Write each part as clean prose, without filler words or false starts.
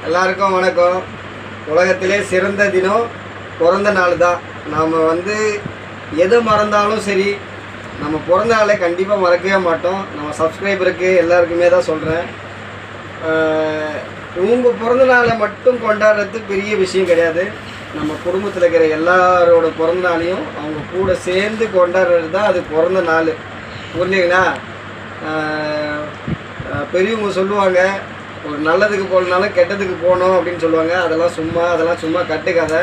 எல்லாருக்கும் வணக்கம். உலகத்திலே சிறந்த தினம் பிறந்த நாள் தான். நாம் எதை மறந்தாலும் சரி, நம்ம பிறந்த நாளை கண்டிப்பாக மறக்கவே மாட்டோம். நம்ம சப்ஸ்கிரைபருக்கு எல்லாருக்குமே தான் சொல்கிறேன், உங்கள் பிறந்த நாளை மட்டும் கொண்டாடுறது பெரிய விஷயம் கிடையாது. நம்ம குடும்பத்தில் இருக்கிற எல்லாரோட பிறந்த நாளையும் அவங்க கூட சேர்ந்து கொண்டாடுறது தான் அது பிறந்த நாள். புரிஞ்சுங்களா? பெரியவங்க சொல்லுவாங்க, ஒரு நல்லதுக்கு போகலனாலும் கெட்டதுக்கு போகணும் அப்படின்னு சொல்லுவாங்க. அதெல்லாம் சும்மா கட்டுக்காத.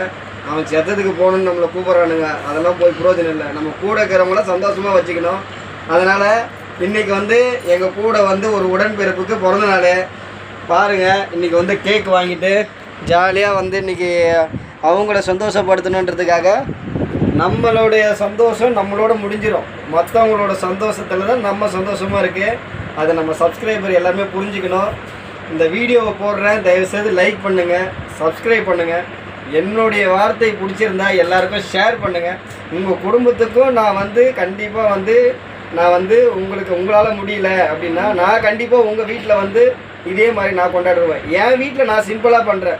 அவன் செத்ததுக்கு போகணுன்னு நம்மளை கூப்பிட்றானுங்க, அதெல்லாம் போய் பிரயோஜனம் இல்லை. நம்ம கூட இருக்கிறவங்கள சந்தோஷமாக வச்சுக்கணும். அதனால் இன்றைக்கி எங்கள் கூட ஒரு உடன்பிறப்புக்கு பிறந்த நாள் பாருங்கள். இன்றைக்கி கேக் வாங்கிட்டு ஜாலியாக இன்றைக்கி அவங்கள சந்தோஷப்படுத்தணுன்றதுக்காக நம்மளுடைய சந்தோஷம் நம்மளோட முடிஞ்சிடும். மற்றவங்களோட சந்தோஷத்தில் தான் நம்ம சந்தோஷமாக இருக்குது. அதை நம்ம சப்ஸ்கிரைபர் எல்லாமே புரிஞ்சுக்கணும். இந்த வீடியோவை போடுறேன், தயவுசெய்து லைக் பண்ணுங்கள், சப்ஸ்கிரைப் பண்ணுங்கள். என்னுடைய வார்த்தை பிடிச்சிருந்தா எல்லாருக்கும் ஷேர் பண்ணுங்கள். உங்கள் குடும்பத்துக்கும் நான் கண்டிப்பாக நான் உங்களுக்கு உங்களால் முடியல அப்படின்னா நான் கண்டிப்பாக உங்கள் வீட்டில் இதே மாதிரி நான் கொண்டாடுவேன். என் வீட்டில் நான் சிம்பிளாக பண்ணுறேன்.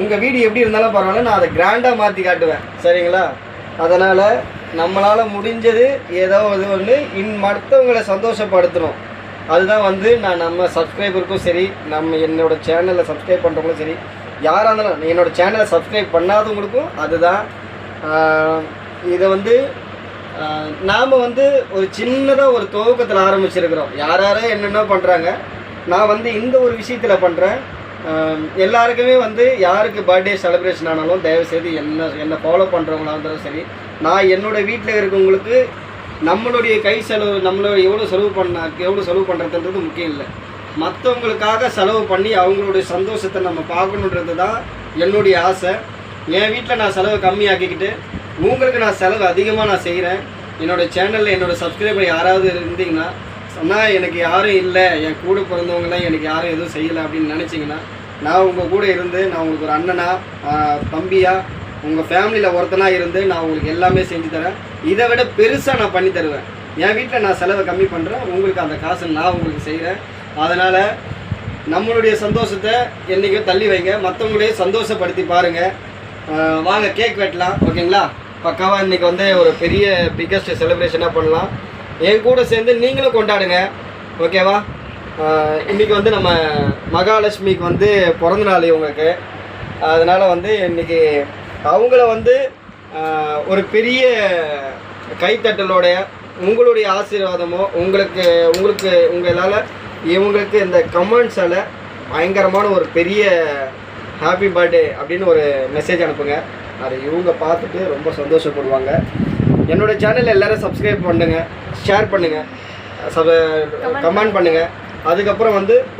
உங்கள் வீடு எப்படி இருந்தாலும் பரவாயில்ல, நான் அதை கிராண்டாக மாற்றி காட்டுவேன். சரிங்களா? அதனால் நம்மளால் முடிஞ்சது ஏதோ ஒன்று மற்றவங்களை சந்தோஷப்படுத்தணும். அதுதான் நான் நம்ம சப்ஸ்கிரைபருக்கும் சரி, என்னோடய சேனலில் சப்ஸ்கிரைப் பண்ணுறவங்களும் சரி, யாராக இருந்தாலும் என்னோடய சேனலை சப்ஸ்கிரைப் பண்ணாதவங்களுக்கும் அதுதான். இதை நாம் ஒரு சின்னதாக ஒரு துவக்கத்தில் ஆரம்பிச்சிருக்கிறோம். யாரோ என்னென்ன பண்ணுறாங்க, நான் இந்த ஒரு விஷயத்தில் பண்ணுறேன். எல்லாருக்குமே யாருக்கு பர்த்டே செலிப்ரேஷன் ஆனாலும் தயவுசெய்து என்னை ஃபாலோ பண்ணுறவங்களா இருந்தாலும் சரி, நான் என்னோடய வீட்டில் இருக்கவங்களுக்கு நம்மளுடைய கை செலவு, நம்மளோட எவ்வளோ செலவு பண்ணுறதுன்றது முக்கியம் இல்லை. மற்றவங்களுக்காக செலவு பண்ணி அவங்களுடைய சந்தோஷத்தை நம்ம பார்க்கணுன்றது தான் என்னுடைய ஆசை. என் வீட்டில் நான் செலவு கம்மியாக்கிக்கிட்டு உங்களுக்கு நான் செலவு அதிகமாக நான் செய்கிறேன். என்னோடய சேனலில் என்னோடய சப்ஸ்கிரைபர் யாராவது இருந்தீங்கன்னா, சொன்னால் எனக்கு யாரும் இல்லை, என் கூட பிறந்தவங்களாம் எனக்கு யாரும் எதுவும் செய்யலை அப்படின்னு நினச்சிங்கன்னா, நான் உங்கள் கூட இருந்து நான் உங்களுக்கு ஒரு அண்ணனா தம்பியா உங்கள் ஃபேமிலியில் ஒருத்தனாக இருந்து நான் உங்களுக்கு எல்லாமே செஞ்சு தரேன். இதை விட பெருசாக நான் பண்ணி தருவேன். என் வீட்டில் நான் செலவை கம்மி பண்ணுறேன், உங்களுக்கு அந்த காசை நான் உங்களுக்கு செய்கிறேன். அதனால் நம்மளுடைய சந்தோஷத்தை என்றைக்கும் தள்ளி வைங்க, மற்றவங்களுடைய சந்தோஷப்படுத்தி பாருங்கள். வாங்க கேக் வெட்டலாம். ஓகேங்களா? பக்காவாக இன்றைக்கி ஒரு பெரிய பிக்கஸ்ட் செலிப்ரேஷனாக பண்ணலாம். என் கூட சேர்ந்து நீங்களும் கொண்டாடுங்க. ஓகேவா? இன்றைக்கி நம்ம மகாலட்சுமிக்கு பிறந்த நாள் இவங்களுக்கு. அதனால் இன்றைக்கி அவங்கள ஒரு பெரிய கைத்தட்டலோடைய உங்களுடைய ஆசீர்வாதமோ உங்களால் இவங்களுக்கு இந்த கமெண்ட்ஸால் பயங்கரமான ஒரு பெரிய ஹாப்பி பர்த்டே அப்படின்னு ஒரு மெசேஜ் அனுப்புங்க. அதை இவங்க பார்த்துட்டு ரொம்ப சந்தோஷப்படுவாங்க. என்னோடய சேனல் எல்லோரும் சப்ஸ்கிரைப் பண்ணுங்கள், ஷேர் பண்ணுங்கள், கமெண்ட் பண்ணுங்கள். அதுக்கப்புறம்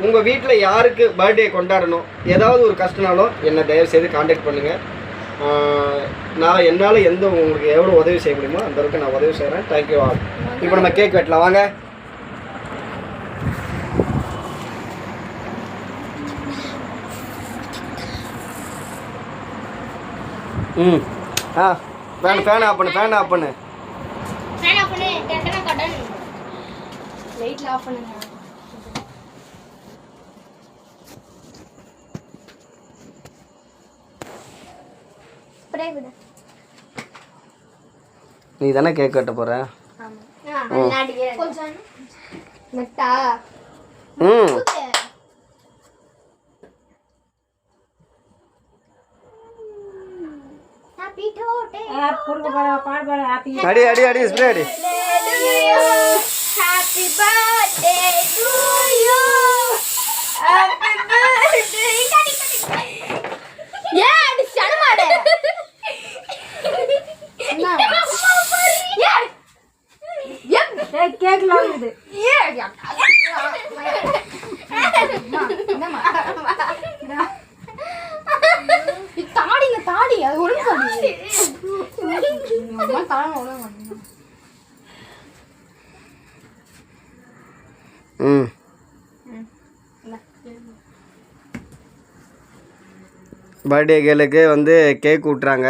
உங்கள் வீட்டில் யாருக்கு பர்த்டே கொண்டாடணும், ஏதாவது ஒரு கஷ்டனாலும் என்னை தயவுசெய்து காண்டாக்ட் பண்ணுங்கள். நான் என்னால் உங்களுக்கு எவ்வளோ உதவி செய்ய முடியுமோ அந்த அளவுக்கு நான் உதவி செய்கிறேன். Thank you all. இப்போ நம்ம கேக் வெட்டலாம் வாங்க. ஃபேன் ஆஃப் பண்ணு. லைட்ல ஆஃப் பண்ணுங்க. ஸ்ப்ரே விடு. நீ தானே கேக் வெட்ட போற? ஆமா. கொஞ்சம் நட்டா. Happy birthday. பொறுங்க பாடு ஹாப்பி. அடி ஸ்ப்ரே அடி. Happy birthday to you. Happy birthday. Yeah, அது சனமாடே. என்ன? Yeah. Yep. கேக் லாங்குது. Yeah. என்னமா? தாடி அது ஒழுங்கா தாடி. அம்மா தான ஒழுங்கா. பர்த்டே கேளுக்கு கேக் விட்டுறாங்க.